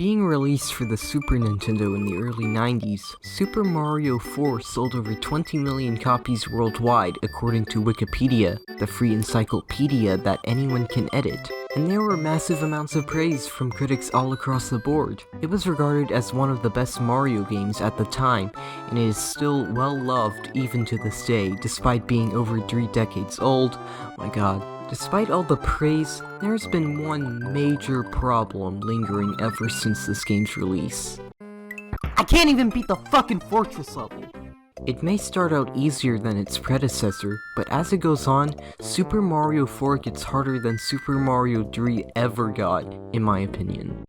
Being released for the Super Nintendo in the early 90s, Super Mario 4 sold over 20 million copies worldwide according to Wikipedia, the free encyclopedia that anyone can edit. And there were massive amounts of praise from critics all across the board. It was regarded as one of the best Mario games at the time, and it is still well loved even to this day, despite being over 3 decades old. Oh my god. Despite all the praise, there's been one major problem lingering ever since this game's release. I can't even beat the fucking fortress level! It may start out easier than its predecessor, but as it goes on, Super Mario 4 gets harder than Super Mario 3 ever got, in my opinion.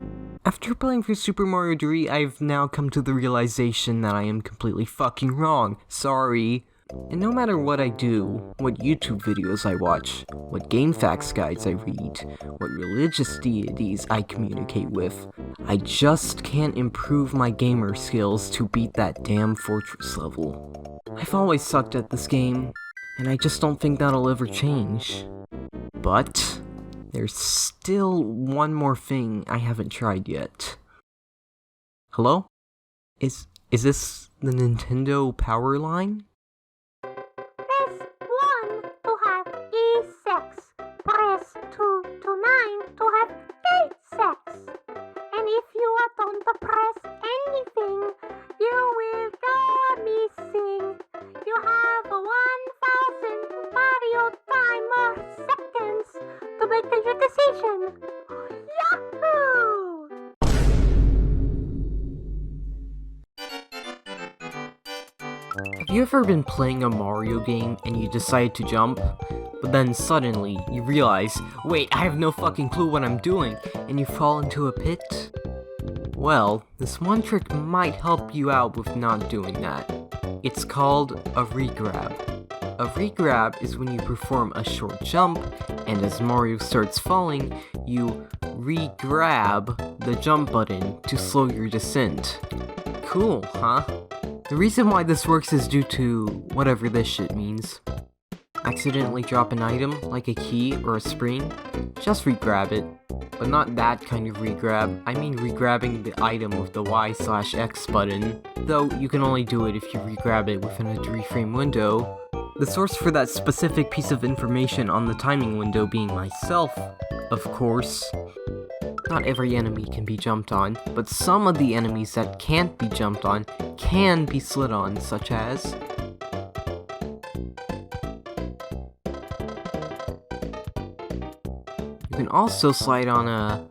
After playing through Super Mario 3, I've now come to the realization that I am completely fucking wrong. Sorry. And no matter what I do, what YouTube videos I watch, what game facts guides I read, what religious deities I communicate with, I just can't improve my gamer skills to beat that damn fortress level. I've always sucked at this game, and I just don't think that'll ever change. But there's still one more thing I haven't tried yet. Hello? Is this the Nintendo power line? Press 2 to 9 to have gate sex. And if you don't press anything, you will go missing. You have 1,000 Mario timer seconds to make your decision. Yahoo! Have you ever been playing a Mario game and you decide to jump? But then suddenly, you realize, wait, I have no fucking clue what I'm doing, and you fall into a pit? Well, this one trick might help you out with not doing that. It's called a regrab. A regrab is when you perform a short jump, and as Mario starts falling, you regrab the jump button to slow your descent. Cool, huh? The reason why this works is due to whatever this shit means. Accidentally drop an item, like a key or a spring, just regrab it. But not that kind of regrab, I mean regrabbing the item with the Y/X button, though you can only do it if you regrab it within a 3-frame window. The source for that specific piece of information on the timing window being myself, of course. Not every enemy can be jumped on, but some of the enemies that can't be jumped on can be slid on, such as you can also slide on a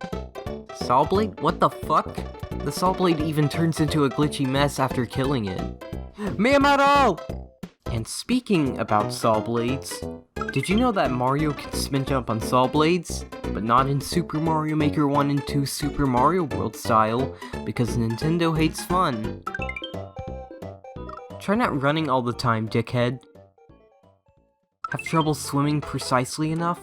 saw blade? What the fuck? The saw blade even turns into a glitchy mess after killing it. Miyamoto! And speaking about saw blades, did you know that Mario can spin jump on saw blades? But not in Super Mario Maker 1 and 2 Super Mario World style, because Nintendo hates fun. Try not running all the time, dickhead. Have trouble swimming precisely enough?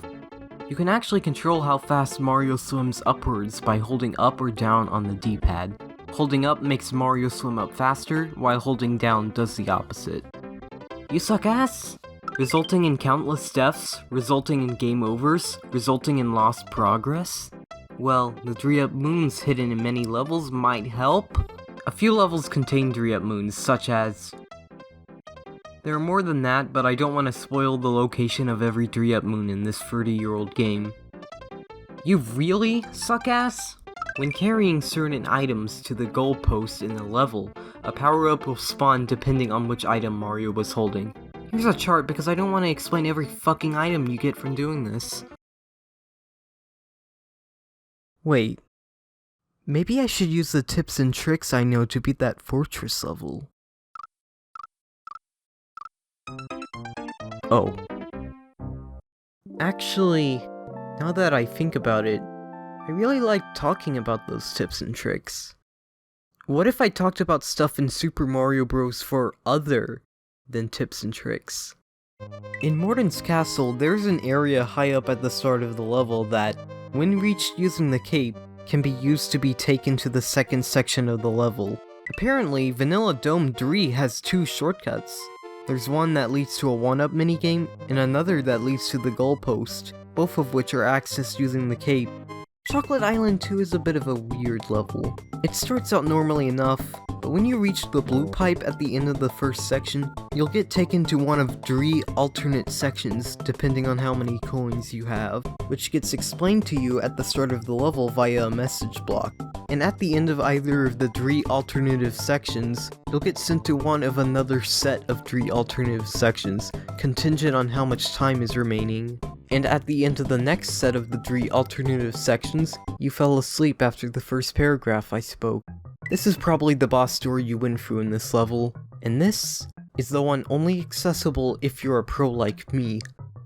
You can actually control how fast Mario swims upwards by holding up or down on the D-pad. Holding up makes Mario swim up faster, while holding down does the opposite. You suck ass! Resulting in countless deaths, resulting in game overs, resulting in lost progress? Well, the 3-up moons hidden in many levels might help. A few levels contain 3-up moons, such as... There are more than that, but I don't want to spoil the location of every 3-up moon in this 30-year-old game. You really suck ass? When carrying certain items to the goalpost in the level, a power-up will spawn depending on which item Mario was holding. Here's a chart because I don't want to explain every fucking item you get from doing this. Wait. Maybe I should use the tips and tricks I know to beat that fortress level. Oh. Actually, now that I think about it, I really like talking about those tips and tricks. What if I talked about stuff in Super Mario Bros. For other than tips and tricks? In Morton's Castle, there's an area high up at the start of the level that, when reached using the cape, can be used to be taken to the second section of the level. Apparently, Vanilla Dome 3 has 2 shortcuts. There's one that leads to a 1-up minigame, and another that leads to the goalpost, both of which are accessed using the cape. Chocolate Island 2 is a bit of a weird level. It starts out normally enough, but when you reach the blue pipe at the end of the first section, you'll get taken to one of 3 alternate sections depending on how many coins you have, which gets explained to you at the start of the level via a message block. And at the end of either of the 3 alternative sections, you'll get sent to one of another set of 3 alternative sections, contingent on how much time is remaining. And at the end of the next set of the 3 alternative sections, you fell asleep after the first paragraph I spoke. This is probably the boss door you went through in this level, and this is the one only accessible if you're a pro like me.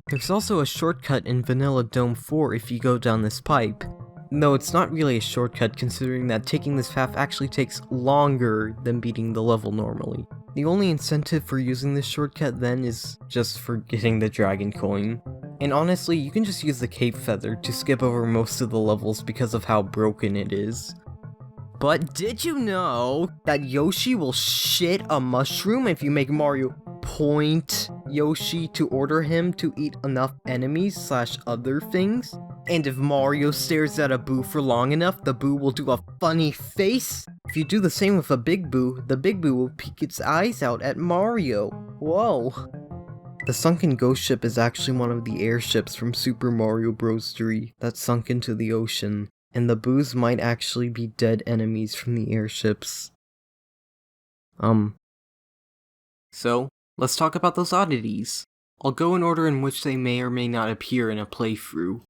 There's also a shortcut in Vanilla Dome 4 if you go down this pipe. No, it's not really a shortcut considering that taking this path actually takes longer than beating the level normally. The only incentive for using this shortcut then is just for getting the dragon coin. And honestly, you can just use the cape feather to skip over most of the levels because of how broken it is. But did you know that Yoshi will shit a mushroom if you make Mario point Yoshi to order him to eat enough enemies / other things? And if Mario stares at a Boo for long enough, the Boo will do a funny face? If you do the same with a Big Boo, the Big Boo will peek its eyes out at Mario. Whoa. The sunken ghost ship is actually one of the airships from Super Mario Bros. 3 that sunk into the ocean, and the Boos might actually be dead enemies from the airships. So, let's talk about those oddities. I'll go in order in which they may or may not appear in a playthrough.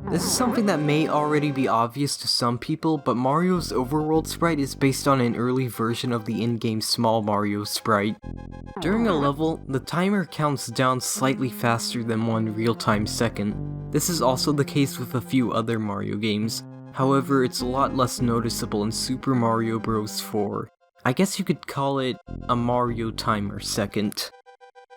This is something that may already be obvious to some people, but Mario's overworld sprite is based on an early version of the in-game Small Mario sprite. During a level, the timer counts down slightly faster than 1 real-time second. This is also the case with a few other Mario games, however it's a lot less noticeable in Super Mario Bros. 4. I guess you could call it a Mario timer second.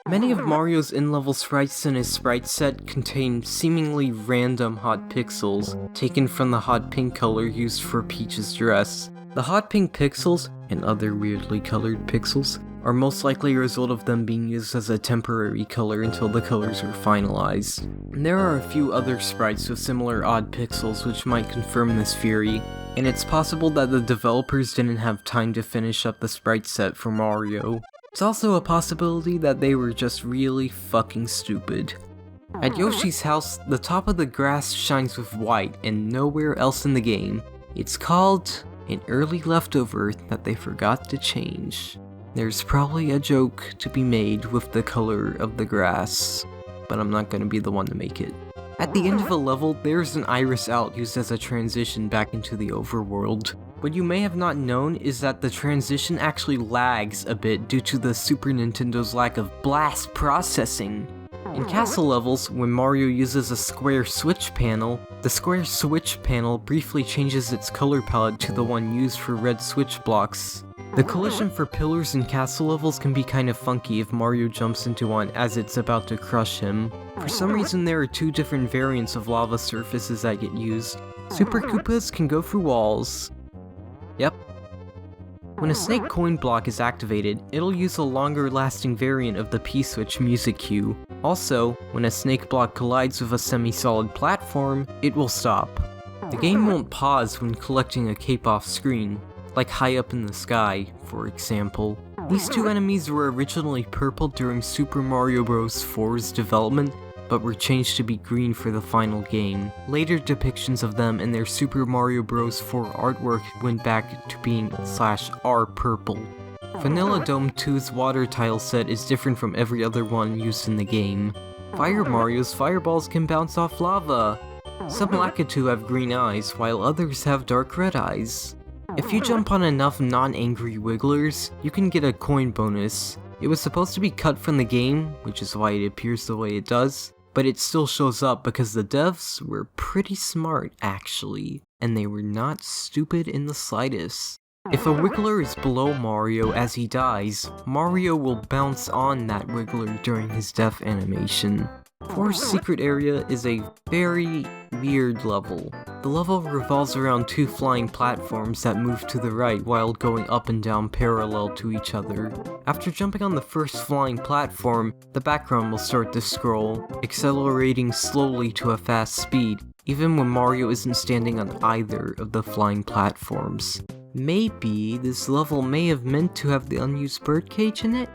Many of Mario's in-level sprites in his sprite set contain seemingly random hot pixels, taken from the hot pink color used for Peach's dress. The hot pink pixels, and other weirdly colored pixels, are most likely a result of them being used as a temporary color until the colors are finalized. And there are a few other sprites with similar odd pixels which might confirm this theory, and it's possible that the developers didn't have time to finish up the sprite set for Mario. It's also a possibility that they were just really fucking stupid. At Yoshi's house, the top of the grass shines with white and nowhere else in the game. It's called an early leftover that they forgot to change. There's probably a joke to be made with the color of the grass, but I'm not gonna be the one to make it. At the end of a level, there's an iris out used as a transition back into the overworld. What you may have not known is that the transition actually lags a bit due to the Super Nintendo's lack of blast processing. In castle levels, when Mario uses a square switch panel, the square switch panel briefly changes its color palette to the one used for red switch blocks. The collision for pillars in castle levels can be kind of funky if Mario jumps into one as it's about to crush him. For some reason there are 2 different variants of lava surfaces that get used. Super Koopas can go through walls. Yep. When a snake coin block is activated, it'll use a longer lasting variant of the P-switch music cue. Also, when a snake block collides with a semi-solid platform, it will stop. The game won't pause when collecting a cape off screen, like high up in the sky, for example. These 2 enemies were originally purple during Super Mario Bros. 4's development, but were changed to be green for the final game. Later depictions of them in their Super Mario Bros. 4 artwork went back to being /R purple. Vanilla Dome 2's water tile set is different from every other one used in the game. Fire Mario's fireballs can bounce off lava. Some Lakitu have green eyes, while others have dark red eyes. If you jump on enough non-angry wigglers, you can get a coin bonus. It was supposed to be cut from the game, which is why it appears the way it does, but it still shows up because the devs were pretty smart actually, and they were not stupid in the slightest. If a wiggler is below Mario as he dies, Mario will bounce on that wiggler during his death animation. Forest Secret Area is a very weird level. The level revolves around 2 flying platforms that move to the right while going up and down parallel to each other. After jumping on the first flying platform, the background will start to scroll, accelerating slowly to a fast speed, even when Mario isn't standing on either of the flying platforms. Maybe this level may have meant to have the unused birdcage in it?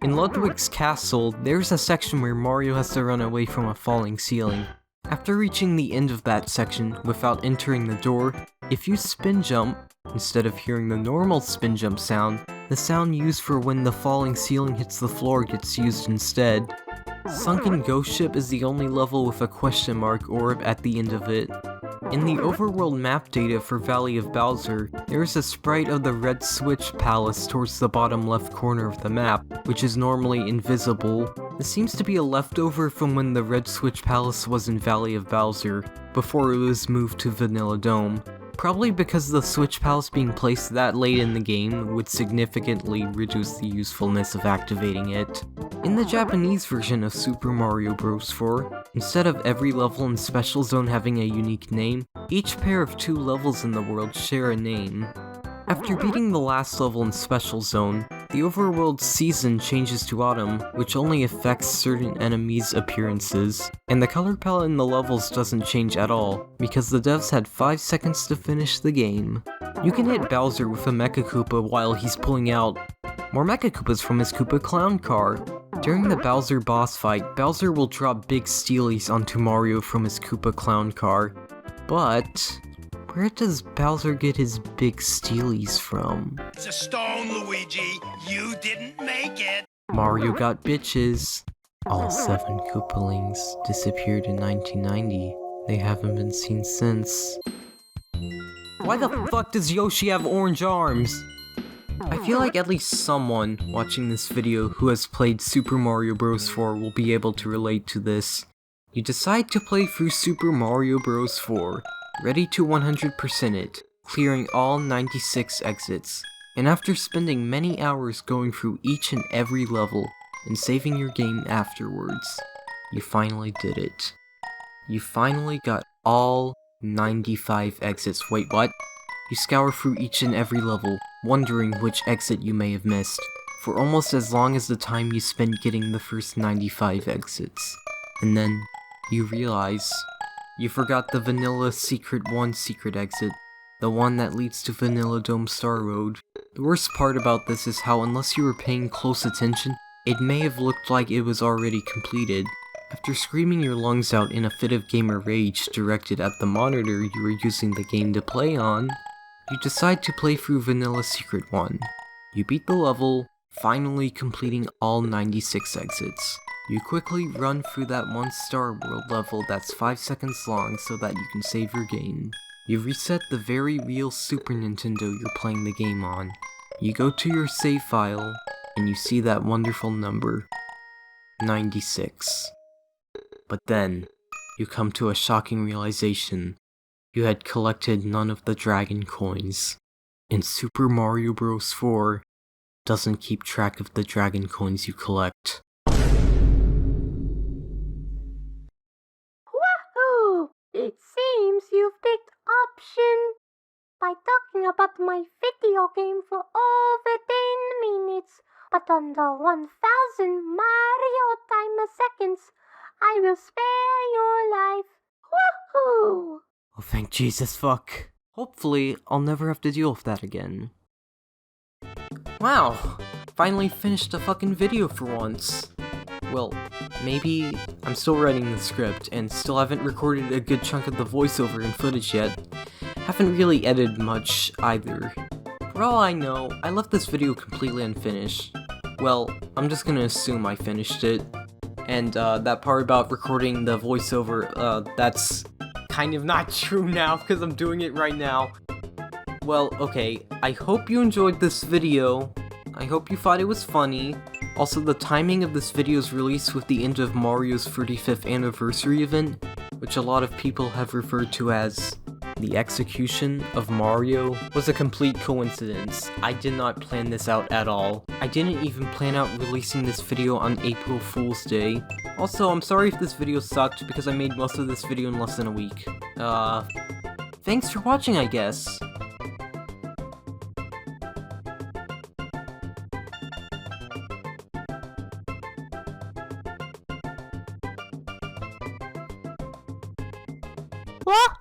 In Ludwig's castle, there's a section where Mario has to run away from a falling ceiling. After reaching the end of that section without entering the door, if you spin jump, instead of hearing the normal spin jump sound, the sound used for when the falling ceiling hits the floor gets used instead. Sunken Ghost Ship is the only level with a question mark orb at the end of it. In the overworld map data for Valley of Bowser, there is a sprite of the Red Switch Palace towards the bottom left corner of the map, which is normally invisible. This seems to be a leftover from when the Red Switch Palace was in Valley of Bowser, before it was moved to Vanilla Dome. Probably because the Switch Palace being placed that late in the game would significantly reduce the usefulness of activating it. In the Japanese version of Super Mario Bros. 4, instead of every level and special zone having a unique name, each pair of 2 levels in the world share a name. After beating the last level in Special Zone, the overworld season changes to autumn, which only affects certain enemies' appearances, and the color palette in the levels doesn't change at all, because the devs had 5 seconds to finish the game. You can hit Bowser with a Mecha Koopa while he's pulling out more Mecha Koopas from his Koopa Clown car. During the Bowser boss fight, Bowser will drop big steelies onto Mario from his Koopa Clown car, but where does Bowser get his big steelies from? It's a stone, Luigi. You didn't make it. Mario got bitches. All 7 Koopalings disappeared in 1990. They haven't been seen since. Why the fuck does Yoshi have orange arms? I feel like at least someone watching this video who has played Super Mario Bros. 4 will be able to relate to this. You decide to play through Super Mario Bros. 4, ready to 100% it, clearing all 96 exits, and after spending many hours going through each and every level and saving your game afterwards, you finally did it. You finally got all 95 exits. Wait, what? You scour through each and every level, wondering which exit you may have missed, for almost as long as the time you spent getting the first 95 exits. And then, you realize you forgot the Vanilla Secret 1 secret exit, the one that leads to Vanilla Dome Star Road. The worst part about this is how unless you were paying close attention, it may have looked like it was already completed. After screaming your lungs out in a fit of gamer rage directed at the monitor you were using the game to play on, you decide to play through Vanilla Secret 1. You beat the level, finally completing all 96 exits. You quickly run through that 1 Star World level that's 5 seconds long so that you can save your game. You reset the very real Super Nintendo you're playing the game on. You go to your save file, and you see that wonderful number, 96. But then, you come to a shocking realization. You had collected none of the dragon coins. And Super Mario Bros. 4 doesn't keep track of the dragon coins you collect. Wahoo! It seems you've picked option. By talking about my video game for over 10 minutes, but under 1000 Mario timer seconds, I will spare your life. Woohoo! Oh, thank Jesus, fuck. Hopefully, I'll never have to deal with that again. Wow! Finally finished a fucking video for once. Well, maybe I'm still writing the script and still haven't recorded a good chunk of the voiceover and footage yet. Haven't really edited much either. For all I know, I left this video completely unfinished. Well, I'm just gonna assume I finished it. And that part about recording the voiceover, that's kind of not true now because I'm doing it right now. Well, okay, I hope you enjoyed this video. I hope you thought it was funny. Also, the timing of this video's release with the end of Mario's 35th anniversary event, which a lot of people have referred to as the execution of Mario, was a complete coincidence. I did not plan this out at all. I didn't even plan out releasing this video on April Fool's Day. Also, I'm sorry if this video sucked because I made most of this video in less than a week. Thanks for watching, I guess. What?